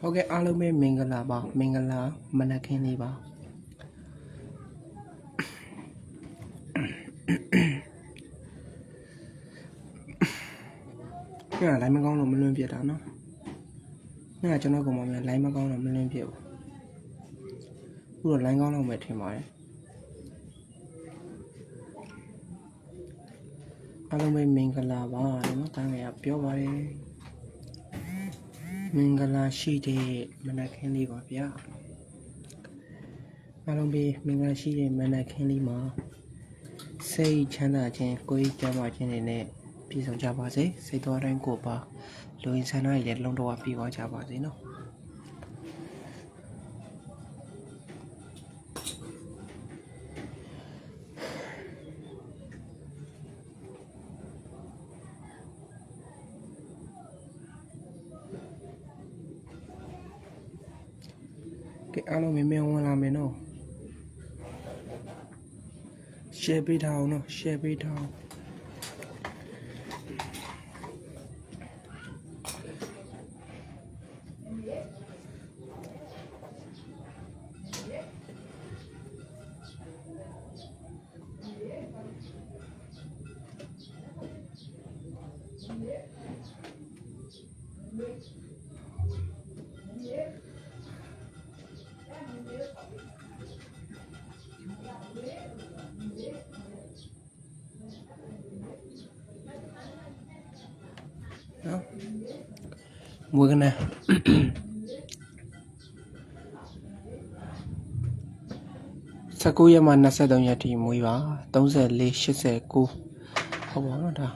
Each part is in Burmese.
Ok, alo mấy mình là bảo mình là mình là khen đi bảo nhưng mà lấy mấy con là mình lên Việt đó nó nhưng mà cho nó cùng mọi người lấy mấy con là mình lên Việt rồi lấy con là mệt thì mỏi alo mấy mình là bảo nó tăng ngày biểu vào đi mình là si thì mình là khen đi bảo phía alo mấy mình là si thì mình là khen đi mà xây chán là trên quay cho mọi trên này nè bây giờ chào bà dễ xây to đánh của bà lối xa này để lông đồ bị gói chào bà dễ nó cái alo mấy mèo làm mấy nó share bít thao nó share bít thao đó mua cái này sao cô em ăn nasi đồng nhà thì mua vào tống giờ lấy shit giờ cô không có nó đâu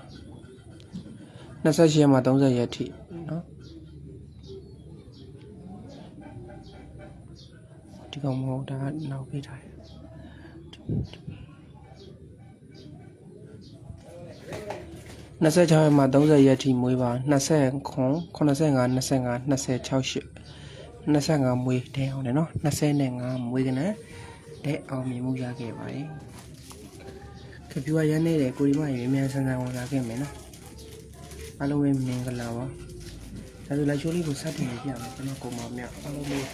nasi chỉ mà tống giờ nhà thì đó thì không mau đã nấu cái này nasi cho mà tống giờ nhà thì mua vào nasi không nasi sáu shit nasi ngà mua theo này nó nasi này ngà mua cái này để mình mua ra cái vậy cái phía dưới này để cô đi买面上来我拿给没呢alo mình cái nào á tại vì lấy chỗ đi của sát thì cái này nó cũng mỏng nhẹ alo mình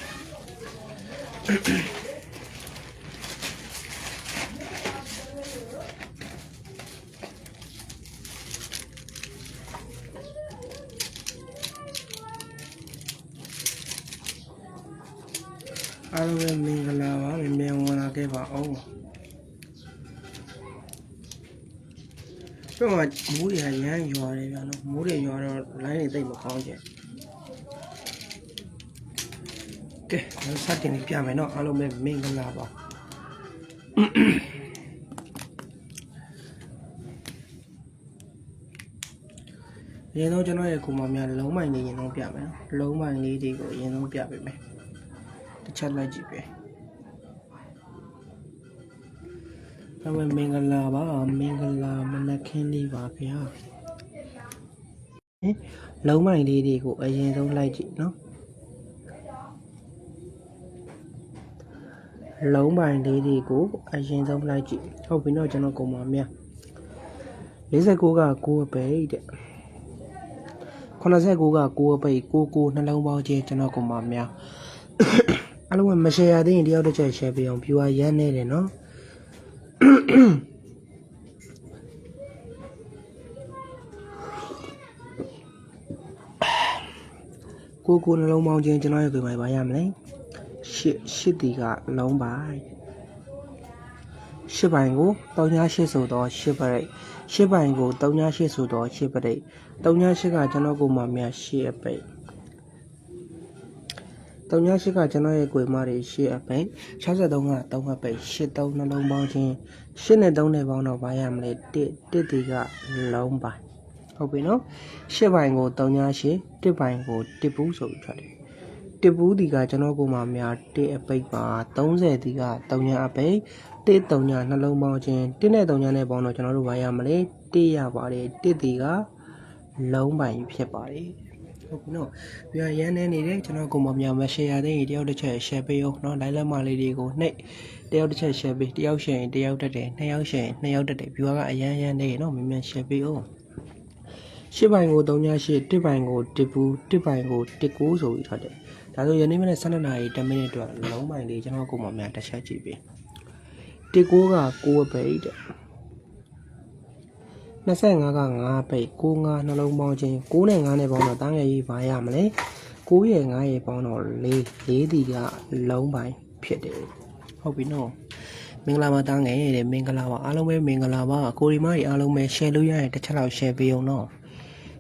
alo mình cái nào á mình拿cái vào nhưng mà mũi thì hay nhá giò này nó mũi thì giò nó lấy này tay một con chứ ok nó sát tiền thì piano nó alo mình cái nào vào vậy nó cho nó cùng mà mình lấu mày này nó piano lấu mày này thì có gì nó piano vậy chắc là gì vậy mình gần là bảo mình gần là mình là khen đi vào phía lâu mày đi thì của ai đâu lại chị nó lâu mày đi thì của ai đâu lại chị không biết nói cho nó cùng mà mẹ lấy ra cô bé đấy con là ra cô bé cô nó lâu bao giờ cho nó cùng mà mẹ alo mình share đi điều đó chơi share bây giờ ai này đấy nó cô nó lâu mau chơi cho nó cười mày bài làm đấy shit thì cả lâu bài shit bài ngủ tao nhá shit số đó shit bài ngủ tao nhá shit số đó shit bài đấy tao nhá shit cả cho nó cùng mà mẹ shit bài tao nhá shit cả cho nó cười mà để shit bài sao giờ tao ngà bài shit tao nó lâu mau chơi shit này tao này vào nó bài làm đấy tết thì cả lâu bàiဟုတ်ပြီနော်ရှစ်ပိုင်းကို38တစ်ပိုင်းကိုတစ်ဘူးဆိုပြီးထွက်တယ်တစ်ဘူးဒီကကျွန်တော်ကိုမှများတစ်အပိတ်ပါ30ဒီက3အပိတ်တစ်3နှလုံးပေါင်းခြင်းတစ်နဲ့3နဲ့ပေါင်းတော့ကျွန်တော်တို့ဘာရမလဲတစ်ရပါတယ်တစ်ဒီကလုံးပိုင်းဖြစ်ပါတယ်ဟုတ်ပြီနော်ပြီးတော့ရန်နေနေတယ်ကျွန်တော်ကိုမှများမ share သေးရင်တယောက်တစ်ချက် share ပေးအောင်နော် like လက်မလေးတွေကိုနှိပ်တယောက်တစ်ချက် share ပေးတယောက် share ရင်တယောက်တက်တယ်နှစ်ယောက် share ရင်နှစ်ယောက်တက်တယ် viewer ကအရန်နေနော်မြန်မြန် share ပေးအောင် ရှစ်ပိုင်ကို3ည8တစ်ပိုင်ကိုတစ်ဘူးတစ်ပိုင်ကိုတစ်ကိုဆိုပြီးထွက်တယ်ဒါဆိုယနေ့မနေ့12နာရီ10မိနစ်အတွက်လုံးပိုင်လေးကျွန်တော်ကိုမှများတစ်ချက်ကြည့်ပြီတစ်ကိုက9ပိတ်တဲ့25က9ပိတ်9 9နှလုံးပေါင်းခြင်း9နဲ့9နဲ့ပေါင်းတော့တန်းငယ်ကြီးပါရမလဲ9ရဲ့9ရဲ့ပေါင်းတော့4ဒီကလုံးပိုင်ဖြစ်တယ်ဟုတ်ပြီနော်မင်္ဂလာပါတန်းငယ်တဲ့မင်္ဂလာပါအားလုံးပဲမင်္ဂလာပါကိုရီမကြီးအားလုံးပဲ share လုပ်ရရင်တစ်ချက်လောက် share ပေးအောင်နော်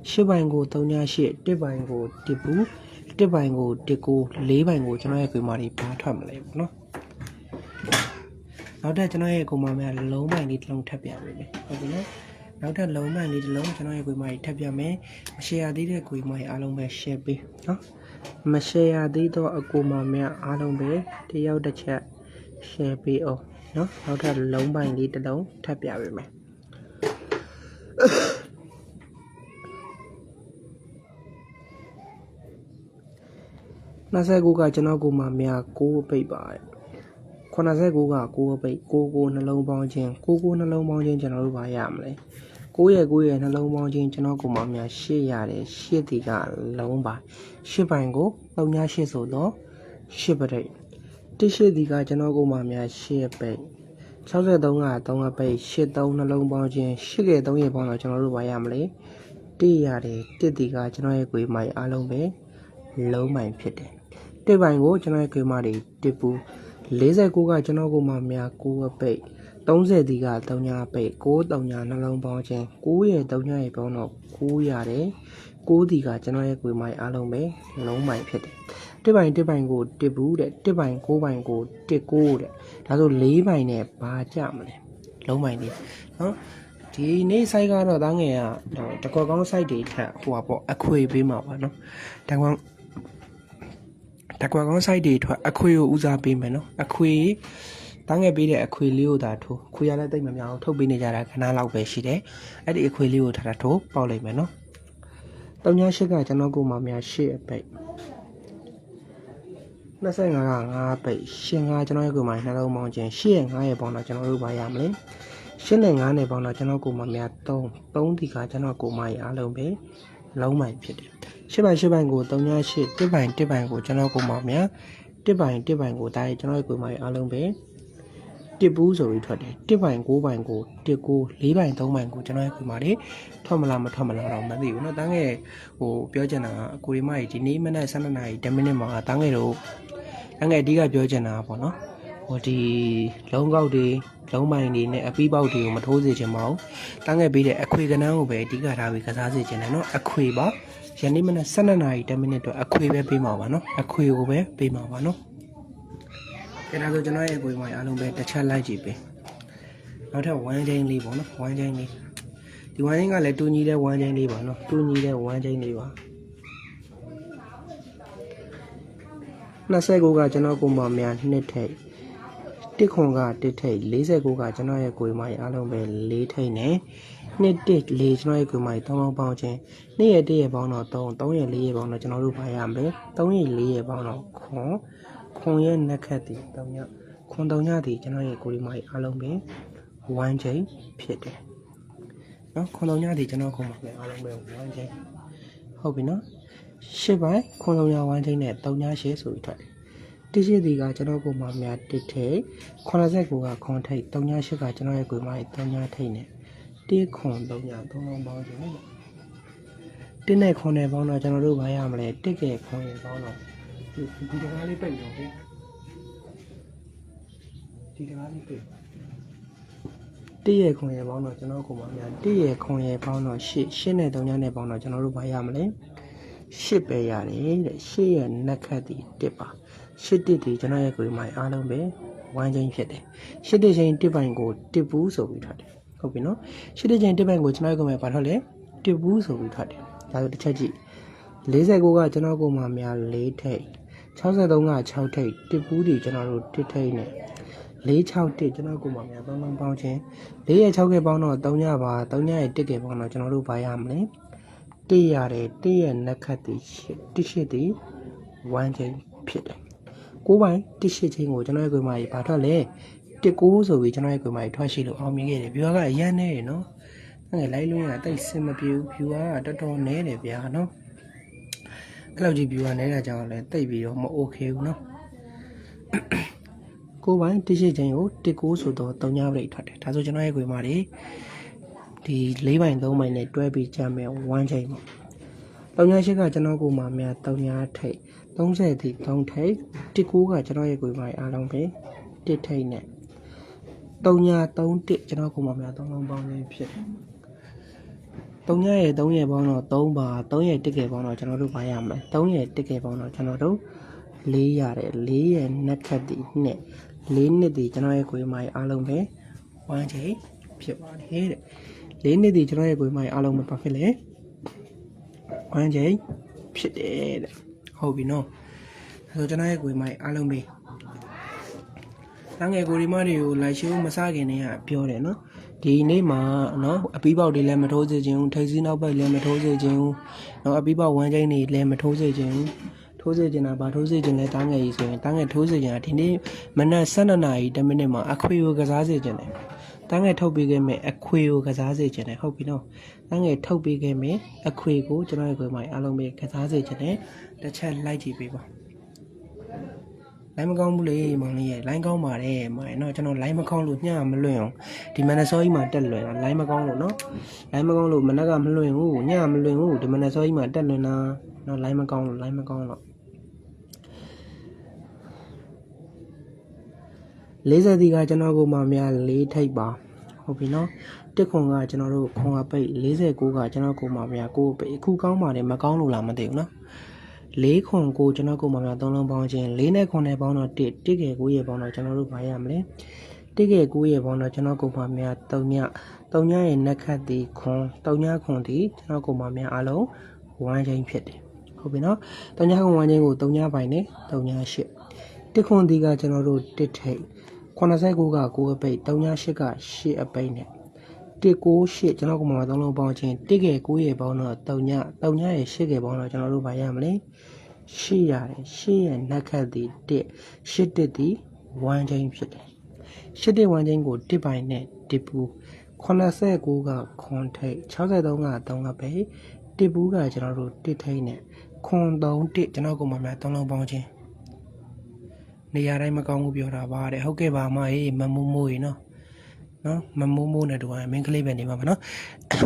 8ပိုင်ကို3ည8တစ်ပိုင်ကိုတစ်ဘူးတစ်ပိုင်ကိုတစ်ကို4ပိုင်ကိုကျွန်တော်ရဲ့ကွေမာတွေဘာထွက်မလဲပေါ့နော်နောက်ထပ်ကျွန်တော်ရဲ့ကွေမာများလုံးပိုင်လေးတစ်လုံးထပ်ပြပေးမယ်ဟုတ်ပြီနော်နောက်ထပ်လုံးပိုင်လေးတစ်လုံးကျွန်တော်ရဲ့ကွေမာတွေထပ်ပြမယ်မ share သေးတဲ့ကွေမာတွေအားလုံးပဲ share ပေးနော်မ share သေးတော့အကွေမာများအားလုံးပဲတယောက်တစ်ချက် share ပေးအောင်နော်နောက်ထပ်လုံးပိုင်လေးတစ်လုံးထပ်ပြပေးမယ်29ကကျွန်တော်ကိုမှများ9ပိတ်ပါတယ်89က9ပိတ်9နှလုံးပေါင်းခြင်း9နှလုံးပေါင်းခြင်းကျွန်တော်တို့ဘာရမလဲ9ရဲ့နှလုံးပေါင်းခြင်းကျွန်တော်ကိုမှများ8ရတယ်8ဒီကလုံးပါ8ပိုင်ကို3ည8ဆိုတော့8ပိတ်18ဒီကကျွန်တော်ကိုမှများ8ပိတ်63က3ပိတ်83နှလုံးပေါင်းခြင်း8ရဲ့3ရဲ့ပေါင်းတော့ကျွန်တော်တို့ဘာရမလဲ1ရတယ်1ဒီကကျွန်တော်ရဲ့ကိုယ်မိုင်အားလုံးပဲလုံးမိုင်ဖြစ်တယ်တစ်ပိုင်ကိုကျွန်တော်ရဲ့ကွေမာတွေတစ်ပူ49ကကျွန်တော်ကိုမှများ9ပိတ်30ဒီက3ညပိတ်9 3ညနှလုံးပေါင်းခြင်း9ရဲ့3ညရဲ့ပေါင်းတော့9ရတယ်9ဒီကကျွန်တော်ရဲ့ကွေမာအားလုံးပဲလုံးပိုင်ဖြစ်တယ်တစ်ပိုင်ကိုတစ်ဘူးတဲ့တစ်ပိုင်9ပိုင်ကိုတစ်9တဲ့ဒါဆို4ပိုင်နဲ့ဘာကြမလဲလုံးပိုင်လေးနော်ဒီနေ့ site ကတော့တားငယ်ကတကောကောင်း site တွေထက်ဟိုပါပေါ့အခွေပေးမှာပါနော်တကောကောင်း site တွေထွက်အခွေကိုဦးစားပေးမယ်နော်အခွေတားငယ်ပေးတဲ့အခွေလေးကိုဒါထိုးခွေရလည်းတိတ်မများအောင်ထုတ်ပေးနေကြတာခဏလောက်ပဲရှိတယ်အဲ့ဒီအခွေလေးကိုထားထိုးပေါက်လိုက်မယ်နော်3ည8ကကျွန်တော်ကိုမှများ8အပိတ်25က9ပိတ်8 5ကျွန်တော်ရဲ့ကိုမှနှလုံးပေါင်းခြင်း8ရဲ့9ရဲ့ပေါင်းတော့ကျွန်တော်တို့ဘာရမလဲ8နဲ့9နဲ့ပေါင်းတော့ကျွန်တော်ကိုမှများ3ဒီကကျွန်တော်ကိုမှရအားလုံးပဲလုံးမိုင်ဖြစ်တယ်8ပိုင်ကို3ည8တစ်ပိုင်ကိုကျွန်တော်ကိုမှများတစ်ပိုင်ကိုဒါကျွန်တော်ရဲ့ကိုမှရအားလုံးပဲတစ်ဘူးဆိုပြီးထွက်တယ်တစ်ပိုင်9ပိုင်ကိုတစ်ကို4ပိုင်3ပိုင်ကိုကျွန်တော်ရဲ့ကိုမှလေထွက်မလားမထွက်မလားတော့မသိဘူးเนาะတန်းငယ်ဟိုပြောချင်တာကအကိုရီမကြီးဒီနေ့မနက်12နာရီ10မိနစ်မှာတန်းငယ်တို့တန်းငယ်အဓိကပြောချင်တာပေါ့နော်ဟိုဒီလုံးကောက်တွေလုံးပိုင်တွေနဲ့အပီးပေါက်တွေကိုမထိုးစေချင်ပါဘူးတန်းငယ်ပေးတဲ့အခွေကနန်းကိုပဲအဓိကထားပြီးကစားစေချင်တယ်เนาะအခွေပါယနေ့မနက်12နာရီ10မိနစ်တော့အခွေပဲပေးမှာပါเนาะအခွေကိုပဲပေးမှာပါเนาะအဲ့ဒါဆိုကျွန်တော်ရဲ့ကိုယ်မိုင်အားလုံးပဲတစ်ချက်လိုက်ကြည့်ပေးနောက်ထပ်1ချိန်လေးပေါ့နော်1ချိန်လေးဒီ1ချိန်ကလည်းတူညီတဲ့1ချိန်လေးပါနော်တူညီတဲ့1ချိန်လေးပါ29ကကျွန်တော်ကိုမများ2ထိပ်တစ်ခွန်က1ထိပ်49ကကျွန်တော်ရဲ့ကိုယ်မိုင်အားလုံးပဲ4ထိပ်နဲ့2 1 4ကျွန်တော်ရဲ့ကိုယ်မိုင်3လုံးပေါင်းခြင်း2ရဲ့1ရဲ့ပေါင်းတော့3ရဲ့4ရဲ့ပေါင်းတော့ကျွန်တော်တို့ဘာရမလဲ3ရဲ့4ရဲ့ပေါင်းတော့ခွန်ရဲ့နက်ခတ်တီ3ညခွန်3ညတီကျွန်တော်ရဲ့ကိုရီမိုင်အားလုံးပဲ1ချိန်ဖြစ်တယ်နော်ခွန်3ညတီကျွန်တော်ခုမှလည်းအားလုံးပဲ1ချိန်ဟုတ်ပြီနော်8ပိုင်းခွန်3ည1ချိန်နဲ့3ည8ဆိုပြီးထွက်တယ်တိရှိတီကကျွန်တော်ကိုမှများတစ်ထိပ်89ကခွန်ထိပ်3ည8ကကျွန်တော်ရဲ့ကိုရီမိုင်3ညထိပ်နဲ့1ခွန်3ည3လုံးပေါင်းခြင်း1နဲ့ခွန်နဲ့ပေါင်းတော့ကျွန်တော်တို့ဘာရမလဲ1ကခွန်ရဲ့ပေါင်းတော့ဒီတကားလေးပိတ်တော့ဒီတကားလေးပိတ်1ရဲ့ခွန်ရဲ့ပေါင်းတော့ကျွန်တော်ကိုမှများ1ရဲ့ခွန်ရဲ့ပေါင်းတော့8နဲ့3ညနဲ့ပေါင်းတော့ကျွန်တော်တို့ဘာရမလဲ8ပဲရတယ်တဲ့8ရဲ့နက်ခတ်တီ1ပါ8တစ်ဒီကျွန်တော်ရဲ့ကိုယ်မိုင်အားလုံးပဲ1ချိန်ဖြစ်တယ်8တစ်ချိန်1ပိုင်ကို1ဘူးဆိုပြီးထွက်တယ်ဟုတ်ပြီနော်8တစ်ချိန်1ပိုင်ကိုကျွန်တော်ရဲ့ကိုယ်မိုင်ဘာထွက်လဲ1ဘူးဆိုပြီးထွက်တယ်ဒါဆိုတစ်ချက်ကြည့်49ကကျွန်တော်ကိုမှများ4ထိပ်63က6ထိပ်1ဘူးဒီကျွန်တော်တို့1ထိပ်နဲ့461ကျွန်တော်ကိုမှများ3လုံးပေါင်းခြင်း4ရဲ့6ကပေါင်းတော့3ညပါ3ညရဲ့1ကပေါင်းတော့ကျွန်တော်တို့ဘာရမလဲ1ရတယ်1ရဲ့နက်ခတ်တီ18တီ1ချိန်ဖြစ်တယ်9ပိုင်း18ချိန်ကိုကျွန်တော်ရဲ့ကိုယ်မကြီးဘာထွက်လဲ19ဆိုပြီးကျွန်တော်ရဲ့ကိုယ်မကြီးထွက်ရှိလို့အောင်မြင်ခဲ့တယ်ပြောကအရန်နေတယ်နော် ငယ်လိုက်လုံးရတိတ်စင်မပြေဘူးဖြူကတော်တော်နဲတယ်ဗျာနော်အဲ့လိုကြီးဖြူကနဲတာကြောင့်လည်းတိတ်ပြီးတော့မโอเคဘူးနော်ကိုပိုင်းတစ်ရှိချင်းကို19ဆိုတော့3ညပရိတ်ထွက်တယ်ဒါဆိုကျွန်တော်ရဲ့ခွေမာတွေဒီ4ပိုင်း3ပိုင်းနဲ့တွဲပြီးကြမယ်1ချိန်ပေါ့3ည8ကကျွန်တော်ကိုမာများ3ညထိတ်30ထိ3ထိတ်19ကကျွန်တော်ရဲ့ခွေမာအားလုံးပဲ1ထိတ်နဲ့3ည31ကျွန်တော်ကိုမာများ3လုံးပေါင်းနေဖြစ်တယ်3ရဲ့3ရဲ့ပေါင်းတော့3ပါ3ရဲ့1ကယ်ပေါင်းတော့ကျွန်တော်တို့ဘာရမလဲ3ရဲ့1ကယ်ပေါင်းတော့ကျွန်တော်တို့4ရတယ်4ရဲ့နှစ်ခတ်ဒီနှစ်4နှစ်ဒီကျွန်တော်ရဲ့ခွေးမိုင်းအားလုံးပဲ1ချိန်ဖြစ်ပါတယ်တဲ့4နှစ်ဒီကျွန်တော်ရဲ့ခွေးမိုင်းအားလုံးပဲဘာဖြစ်လဲ1ချိန်ဖြစ်တယ်တဲ့ဟုတ်ပြီနော်အဲဆိုကျွန်တော်ရဲ့ခွေးမိုင်းအားလုံးပဲတန်းငယ်ကိုရီမတွေကိုလိုက်ရှိုးမစခင်တည်းကပြောတယ်နော်ဒီနေ့မှာနော်အပီးပေါက်တွေလည်းမထိုးစေခြင်းထိတ်စီးနောက်ပိုက်လည်းမထိုးစေခြင်းနော်အပီးပေါက်1ချိန်တွေလည်းမထိုးစေခြင်းထိုးစေခြင်းတာဗာထိုးစေခြင်းလဲတန်းငယ်ကြီးဆိုရင်တန်းငယ်ထိုးစေခြင်းတာဒီနေ့မနက်12နာရီ10မိနစ်မှာအခွေကိုကစားစေခြင်းတယ်တန်းငယ်ထုတ်ပေးခဲ့မယ်အခွေကိုကစားစေခြင်းတယ်ဟုတ်ပြီနော်တန်းငယ်ထုတ်ပေးခဲ့မယ်အခွေကိုကျွန်တော်ရဲ့ခွေမိုင်းအားလုံးပဲကစားစေခြင်းတယ်တစ်ချက်လိုက်ကြည့်ပေးပါလိုင်းမကောင်းဘူးလေမောင်လေးရဲ့လိုင်းကောင်းပါတယ်မောင်နော်ကျွန်တော်လိုင်းမကောင်းလို့ညမလွင့်အောင်ဒီမနက်စောကြီးမှာတက်လွင်တာလိုင်းမကောင်းလို့နော်လိုင်းမကောင်းလို့မနက်ကမလွင့်ဘူးညမလွင့်ဘူးဒီမနက်စောကြီးမှာတက်လွင်တာနော်လိုင်းမကောင်းလို့40ဒီကကျွန်တော်ကိုမှများ4ထိပ်ပါဟုတ်ပြီနော်တစ်ခွန်ကကျွန်တော်တို့ခွန်ကပိတ်49ကကျွန်တော်ကိုမှများ9ပိတ်အခုကောင်းပါတယ်မကောင်းလို့လားမသိဘူးနော်4ခွန်ကိုကျွန်တော်ကိုမှများ3လုံးပေါင်းခြင်း4နဲ့ခွန်နဲ့ပေါင်းတော့1ကယ်9ရဲ့ပေါင်းတော့ကျွန်တော်တို့ဘာရမလဲ1ကယ်9ရဲ့ပေါင်းတော့ကျွန်တော်ကိုမှများ3ညရဲ့နှက်ခတ်ဒီခွန်3ညခွန်ဒီကျွန်တော်ကိုမှများအားလုံး1ချိန်ဖြစ်တယ်ဟုတ်ပြီနော်3ညခွန်1ချိန်ကို3ညပိုင်းနဲ့3ည8တစ်ခွန်ဒီကကျွန်တော်တို့1ထိပ်89က9အပိတ်3ည8က8အပိတ်နဲ့198ကျွန်တော်ကမှ3လုံးပေါင်းခြင်း1ကယ်9ရဲ့ပေါင်းတော့3ညရဲ့8ကယ်ပေါင်းတော့ကျွန်တော်တို့ဘာရမလဲ8ရတယ်8ရဲ့နှက်ခတ်ဒီ1 8တစ်ဒီ1ချိန်ဖြစ်တယ်8တစ်1ချိန်ကို1ပိုင်းနဲ့1ပူ89ကခွန်ထိပ်63က3အပိတ်1ပူကကျွန်တော်တို့1ထိပ်နဲ့ခွန်3 1ကျွန်တော်ကမှ3လုံးပေါင်းခြင်းနေရာတိုင်းမကောင်းဘူးပြောတာပါတဲ့ဟုတ်ကဲ့ပါမအေးမမိုးမိုးရေနော်မမိုးမိုးနဲ့တူမင်းကလေးပဲနေမှာပါနော်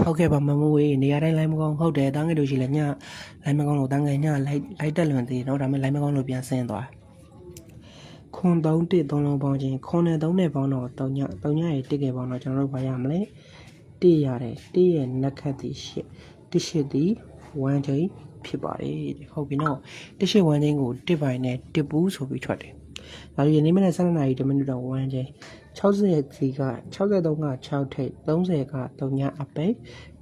ဟုတ်ကဲ့ပါမမိုးရေနေရာတိုင်းလိုင်းမကောင်းဟုတ်တယ်တန်းငယ်တို့ရှိလဲညလိုင်းမကောင်းလို့တန်းငယ်ညလိုက်တက်လွန်သေးနော်ဒါပေမဲ့လိုင်းမကောင်းလို့ပြန်ဆင်းသွားခွန်3 1 3လုံးပေါင်းခြင်းခွန်နဲ့3နဲ့ပေါင်းတော့3ညရဲ့1ကယ်ပေါင်းတော့ကျွန်တော်တို့ဘာရမလဲ1ရတယ်1ရဲ့နှက်ခတ်ဒီ8 8ဒီ1ချိန်ဖြစ်ပါတယ်ဟုတ်ပြီနော်1 8 1ချိန်ကို1ပိုင်းနဲ့1ပူးဆိုပြီးထွက်တယ်ဒါဆိုရင်နေ့မနေ့7နာရီ10မိနစ်တော့1ချိန်60စီက63က6ထိပ်30က3ညအပိတ်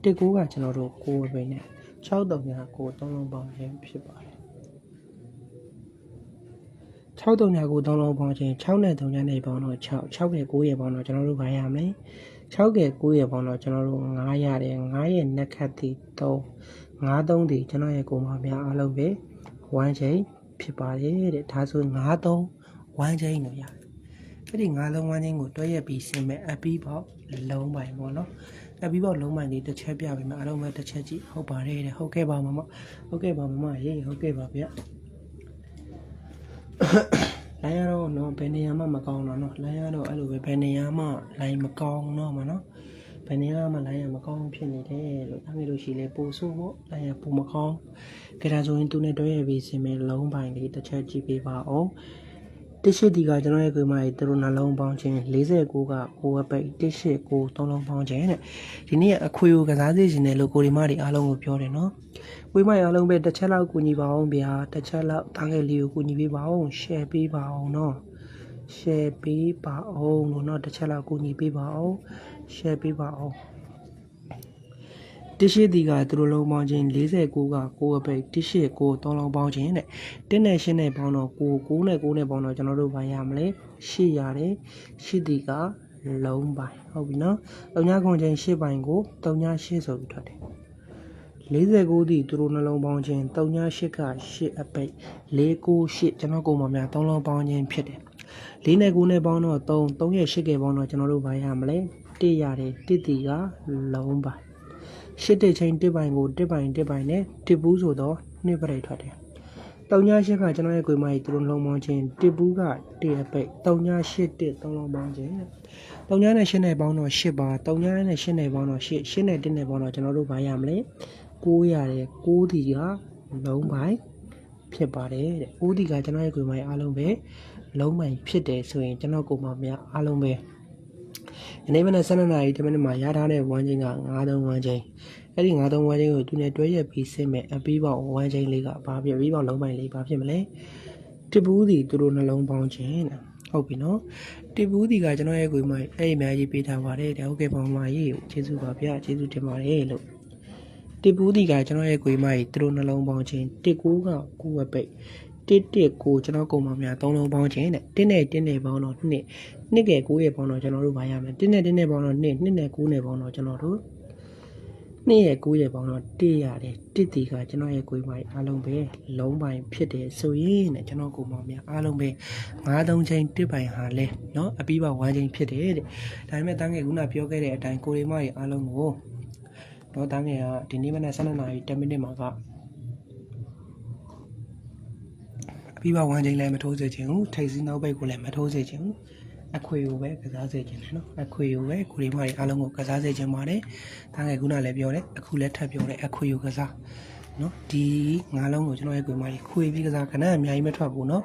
19ကကျွန်တော်တို့9အပိတ်နဲ့63ည9 3လုံးပေါင်းခြင်းဖြစ်ပါတယ်63ည9 3လုံးပေါင်းခြင်း6နဲ့3ညနဲ့ပေါင်းတော့6က9ရဲ့ပေါင်းတော့ကျွန်တော်တို့ဘာရမလဲ6က9ရဲ့ပေါင်းတော့ကျွန်တော်တို့9ရတယ်9ရဲ့နှက်ခတ်တီ3 53ဒီကျွန်တော်ရဲ့ကိုမများအားလုံးပဲ1ချိန်ဖြစ်ပါတယ်တဲ့ဒါဆို53 1ချိန်လို့ရတယ်အဲ့ဒီ9လုံး1ချိန်ကိုတွဲရက်ပြီးဆင်မဲ့အပီးပေါက်လုံးပိုင်ပေါ့နော်အပီးပေါက်လုံးပိုင်ဒီတစ်ချက်ပြပေးမယ်အားလုံးပဲတစ်ချက်ကြည့်ဟုတ်ပါတယ်တဲ့ဟုတ်ကဲ့ပါမမဟုတ်ကဲ့ပါမမရေးဟုတ်ကဲ့ပါဗျလိုင်းရတော့နော်ဘယ်နေရာမှမကောင်းတော့နော်လိုင်းရတော့အဲ့လိုပဲဘယ်နေရာမှလိုင်းမကောင်းတော့မှာနော်ဘယ်နေရာမှလိုင်းရမကောင်းဖြစ်နေတယ်လို့အဲ့လိုရှိလေပို့ဆိုးဖို့လိုင်းရပိုမကောင်းကြဒါဆိုရင်သူနဲ့တွဲရပြီးဆင်မဲ့လုံးပိုင်လေးတစ်ချက်ကြည့်ပေးပါအောင်တစ်ရှိဒီကကျွန်တော်ရဲ့ကွေးမကြီးသူတို့နှလုံးပေါင်းခြင်း49က9အပိတ်189 3လုံးပေါင်းခြင်းတဲ့ဒီနေ့အခွေကိုကစားစေခြင်းနဲ့လို့ကိုရီမတွေအားလုံးကိုပြောတယ်နော်ကွေးမကြီးအားလုံးပဲတစ်ချက်လောက်ကူညီပါအောင်ဗျာတစ်ချက်လောက်တားငယ်လေးကိုကူညီပေးပါအောင် share ပေးပါအောင်နော် share ပေးပါအောင်လို့နော်တစ်ချက်လောက်ကူညီပေးပါအောင် share ပေးပါအောင်တစ်ရှိဒီကသူတို့လုံးပေါင်းခြင်း49က9အပိတ်189 3လုံးပေါင်းခြင်းတဲ့1နဲ့8နဲ့ပေါင်းတော့9နဲ့9နဲ့ပေါင်းတော့ကျွန်တော်တို့ဘာရမလဲ8ရတယ်8ဒီကလုံးပိုင်ဟုတ်ပြီနော်3ညခွန်ခြင်း8ပိုင်ကို3ည8ဆိုပြီးထွက်တယ်49ဒီသူတို့နှလုံးပေါင်းခြင်း3ည8က8အပိတ်498ကျွန်တော်ကိုမများ3လုံးပေါင်းခြင်းဖြစ်တယ်4နဲ့9နဲ့ပေါင်းတော့3ရဲ့8ကပေါင်းတော့ကျွန်တော်တို့ဘာရမလဲ1ရတယ်1ဒီကလုံးပိုင် ရှစ်တဲ့ချင်းတစ်ပိုင်ကိုတစ်ပိုင်နဲ့တစ်ဘူးဆိုတော့နှစ်ပရိတ်ထွက်တယ်တောင်ညာရှစ်ကကျွန်တော်ရဲ့ကိုယ်မကြီးသူတို့လုံးပေါင်းချင်းတစ်ဘူးကတည့်ရပိတ်တောင်ညာရှစ်တစ်သုံးလုံးပေါင်းချင်းတောင်ညာနဲ့ရှစ်နဲ့ပေါင်းတော့ရှစ်ပါတောင်ညာနဲ့ရှစ်နဲ့ပေါင်းတော့ရှစ်နဲ့တစ်နဲ့ပေါင်းတော့ကျွန်တော်တို့ဘာရမလဲ9ရတယ်9ဒီကလုံးပိုင်းဖြစ်ပါတယ်တဲ့9ဒီကကျွန်တော်ရဲ့ကိုယ်မကြီးအားလုံးပဲလုံးပိုင်းဖြစ်တယ်ဆိုရင်ကျွန်တော်ကိုယ်မများအားလုံးပဲဒီနေ့မနေ့12နာရီ10မိနစ်မှာရထားတဲ့1ချိန်က9-1ချိန်အဲ့ဒီ9-1ချိန်ကိုသူနဲ့တွဲရက်ပြီးဆင်းမယ်အပြီးပေါက်1ချိန်လေးကဘာဖြစ်ပြီးပေါက်လုံးပိုင်းလေးဘာဖြစ်မလဲတစ်ဘူးဒီသူတို့နှလုံးပေါင်းခြင်းတဲ့ဟုတ်ပြီနော်တစ်ဘူးဒီကကျွန်တော်ရဲ့ကိုယ်မအဲ့ဒီအများကြီးပေးထားပါတယ်တဲ့ဟုတ်ကဲ့ပါမကြီးကိုကျေးဇူးပါဗျာကျေးဇူးတင်ပါတယ်လို့တစ်ဘူးဒီကကျွန်တော်ရဲ့ကိုယ်မကြီးသူတို့နှလုံးပေါင်းခြင်းတစ်ကူက9ဝက်ပိတ်တစ်ကိုကျွန်တော်ကုန်ပါများ3လုံးပေါင်းခြင်းတဲ့1နဲ့ပေါင်းတော့2က9ရဲ့ပေါင်းတော့ကျွန်တော်တို့ဘာရမလဲ1နဲ့ပေါင်းတော့2နဲ့9နဲ့ပေါင်းတော့ကျွန်တော်တို့2ရဲ့9ရဲ့ပေါင်းတော့1ရတယ်1ဒီကကျွန်တော်ရဲ့ကိုယ်ပိုင်အားလုံးပဲလုံးပိုင်ဖြစ်တယ်ဆိုရင်တဲ့ကျွန်တော်ကုန်ပါများအားလုံးပဲ9-3ချိန်1ပိုင်ဟာလဲเนาะအပြီးပါ1ချိန်ဖြစ်တယ်တဲ့ဒါပေမဲ့တန်းငယ်ခုနပြောခဲ့တဲ့အတိုင်းကိုရီမကြီးအားလုံးကိုเนาะတန်းငယ်ကဒီနေ့မနက်12နာရီ10မိနစ်မှာကပြီးပါ1ချိန်လည်းမထိုးစေချင်ဘူးထိတ်စီးနောက်ပိတ်ကိုလည်းမထိုးစေချင်ဘူးအခွေကိုပဲကစားစေချင်တယ်နော်အခွေကိုပဲကိုရီမတွေအားလုံးကိုကစားစေချင်ပါတယ်ဒါငယ်ခုနလည်းပြောတယ်အခုလည်းထပ်ပြောတယ်အခွေကိုကစားနော်ဒီ9လုံးကိုကျွန်တော်ရဲ့ကိုရီမတွေခွေပြီးကစားခဏအများကြီးမထွက်ဘူးနော်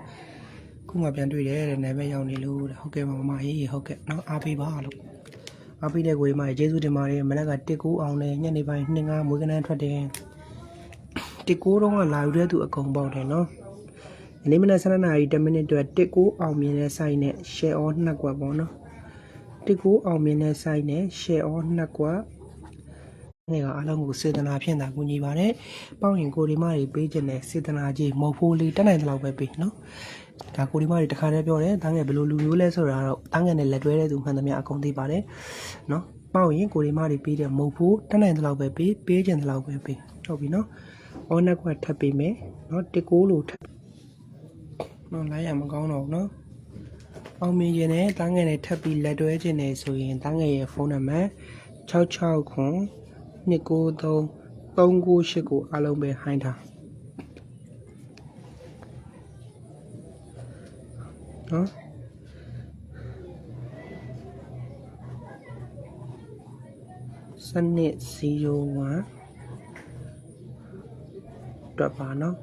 ခုမှပြန်တွေ့တယ်တဲ့နာမည်ရောက်နေလို့ဟုတ်ကဲ့မမကြီးဟုတ်ကဲ့နော်အားပေးပါလို့အားပေးတဲ့ကိုရီမတွေကျေးဇူးတင်ပါတယ်မနက်က1-9အောင်တယ်ညနေပိုင်း2-5မွေးကနန်းထွက်တယ်1-9တော့ကလာယူတဲ့သူအကုန်ပေါက်တယ်နော်ဒီနေ့မနက်7:00နာရီ10မိနစ်အတွက်1-9အောင်မြင်တဲ့ site နဲ့ share all 2ကွက်ပေါ့နော်1-9အောင်မြင်တဲ့ site နဲ့ share all 2ကွက်ဒီကအားလုံးကိုစေတနာဖြင့်သာကူညီပါတယ်ပေါင်းရင်ကိုဒီမတွေပေးခြင်းနဲ့စေတနာကြီးမဟုတ်ဖို့လေးတက်နိုင်တဲ့လောက်ပဲပေးနော်ဒါကိုဒီမတွေတခါတည်းပြောတယ်တန်းငယ်ဘယ်လိုလူမျိုးလဲဆိုတာတော့တန်းငယ်နဲ့လက်တွဲတဲ့သူမှန်သမျှအကုန်သိပါတယ်နော်ပေါင်းရင်ကိုဒီမတွေပေးတယ်မဟုတ်ဖို့တက်နိုင်တဲ့လောက်ပဲပေးခြင်းတဲ့လောက်ပဲပေးဟုတ်ပြီနော် all 2ကွက်ထပ်ပေးမယ်နော်1-9လို့နော်လိုက်ရမကောင်းတော့ဘူးနော်အောင်မြင်ခြင်းနဲ့တန်းငယ်နဲ့ထပ်ပြီးလက်တွဲခြင်းနဲ့ဆိုရင်တန်းငယ်ရဲ့ဖုန်းနံပါတ်66ခွန်293 398ကိုအားလုံးပဲဟိုင်းထားနော်စနစ်01တွက်ပါနော်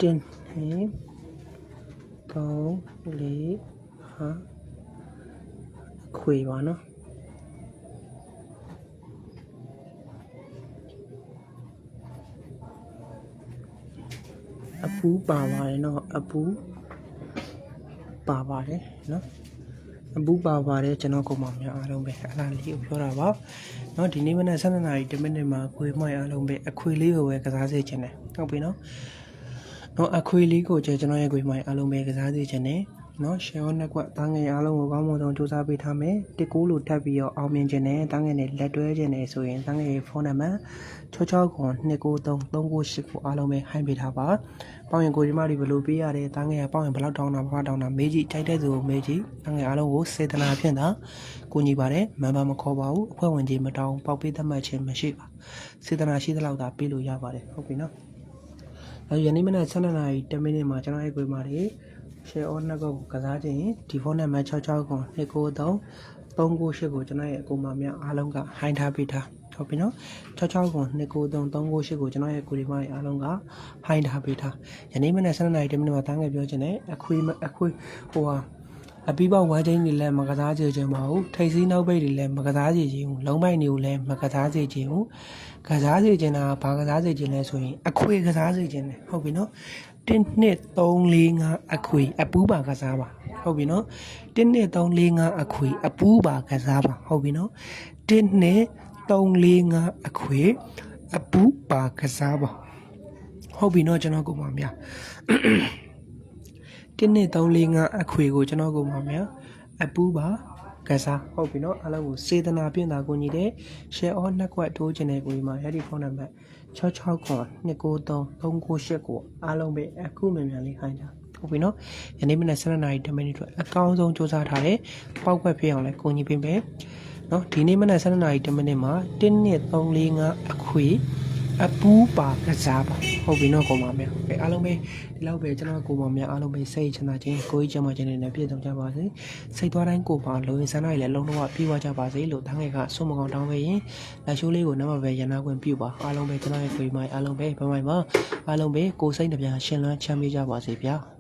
တင်ဟင်း3 4ဟာခွေပါနော်အပူပါပါတယ်နော်အပူပါပါတယ်နော်အပူပါပါတယ်ကျွန်တော်ကောင်မများအားလုံးပဲအလားလေးကိုပြောတာပါเนาะဒီနေ့မနက်7:00နာရီ10မိနစ်မှာခွေမိုက်အားလုံးပဲအခွေလေးကိုပဲကစားစေချင်တယ်ဟုတ်ပြီနော်နော်အခွေလေးကိုကျွန်တော်ရဲ့ခွေမိုက်အားလုံးပဲကစားစေချင်တယ်နော်ရှယ်ဟောနှစ်ကွက်တန်းငယ်အားလုံးကိုကောင်းမွန်ဆုံးစူးစမ်းပေးထားမယ်1-9လို့ထပ်ပြီးတော့အောင်မြင်ခြင်းနဲ့တန်းငယ်နဲ့လက်တွဲခြင်းနဲ့ဆိုရင်တန်းငယ်ရဲ့ဖုန်းနံပါတ်66ခွန်293 398ကိုအားလုံးပဲဟိုင်းပေးထားပါပေါင်ရင်ကိုဒီမတွေဘယ်လိုပေးရလဲတန်းငယ်ကပေါင်ရင်ဘယ်လောက်တောင်းတာဘာတောင်းတာမေးကြည့်တိုက်တဲ့သူကိုမေးကြည့်တန်းငယ်အားလုံးကိုစေတနာဖြင့်သာကိုညီပါတယ်မန်ပါမခေါ်ပါဘူးအဖွဲ့ဝင်ကြီးမတောင်းပေါက်ပေးသတ်မှတ်ခြင်းမရှိပါစေတနာရှိသလောက်သာပေးလို့ရပါတယ်ဟုတ်ပြီနော်ယနေ့မနက်7:00နာရီ10မိနစ်မှာကျွန်တော်ရဲ့ကိုမာတွေshare all နှစ်ကိုကစားခြင်းဒီဖုန်းနံပါတ်66ခွန်293 398ကိုကျွန်တော်ရဲ့အကူမများအားလုံးကဟိုင်းထားပေးထားဟုတ်ပြီနော်66ခွန်293 398ကိုကျွန်တော်ရဲ့ကိုဒီမတွေအားလုံးကဟိုင်းထားပေးထားယနေ့မနက်7:00နာရီ10မိနစ်မှာတန်းငယ်ပြောခြင်းနဲ့အခွေဟိုဟာအပြီးပေါက်ဝမ်းချင်းတွေလည်းမကစားကြခြင်းမဟုတ်ထိတ်စီးနောက်ပိတ်တွေလည်းမကစားကြခြင်းဘူးလုံးပိုက်တွေကိုလည်းမကစားစေခြင်းဘူးကစားစေခြင်းတာဘာကစားစေခြင်းလဲဆိုရင်အခွေကစားစေခြင်းတယ်ဟုတ်ပြီနော်1 2 3 4 5အခွေအပူးပါကစားပါဟုတ်ပြီနော်1 2 3 4 5အခွေအပူးပါကစားပါဟုတ်ပြီနော်1 2 3 4 5အခွေအပူးပါကစားပါဟုတ်ပြီနော်ကျွန်တော်ကိုပါများ1 2 3 4 5အခွေကိုကျွန်တော်ကိုပါများအပူးပါကစားဟုတ်ပြီနော်အားလုံးကိုစေတနာပြင်တာကိုညီတဲ့ share all နှစ်ကွက်ထိုးခြင်းတဲ့ကိုဒီမှာရဒီဖုန်းနံပါတ်66ခွန်293 398ကိုအားလုံးပဲအခုမြန်မြန်လေးခိုင်းတာ ဟုတ်ပြီနော်ယနေ့မနက်7:00 နာရီ10မိနစ်အတွက်အကောင်းဆုံးစူးစမ်းထားတဲ့ပေါက်ကွက်ဖြစ်အောင်လဲကိုကြီးပြင်ပဲနော်ဒီနေ့မနက်7:00 နာရီ10မိနစ်မှာ12345အခွေအပူးပါကစားပါဟုတ်ပြီနော်ကိုမများကဲအားလုံးပဲဒီလောက်ပဲကျွန်တော်ကိုမများအားလုံးပဲစိတ်ချမ်းသာခြင်းကိုကြီးချမ်းသာခြင်းတွေနဲ့ပြည့်စုံကြပါစေစိတ်သွားတိုင်းကိုပါလိုရင်းဆန္ဒတွေလည်းလုံးလုံးပြေဝကြပါစေလို့တန်းငယ်ကဆွမကောင်တောင်းပေးရင်လက်ရှိုးလေးကိုနံပါတ်ပဲရန်နာခွင့်ပြုပါအားလုံးပဲကျွန်တော်ရဲ့ကိုကြီးမအားလုံးပဲဘိုင်ဘိုင်ပါအားလုံးပဲကိုစိတ်နှပြရှင်လန်းချမ်းမြေ့ကြပါစေဗျာ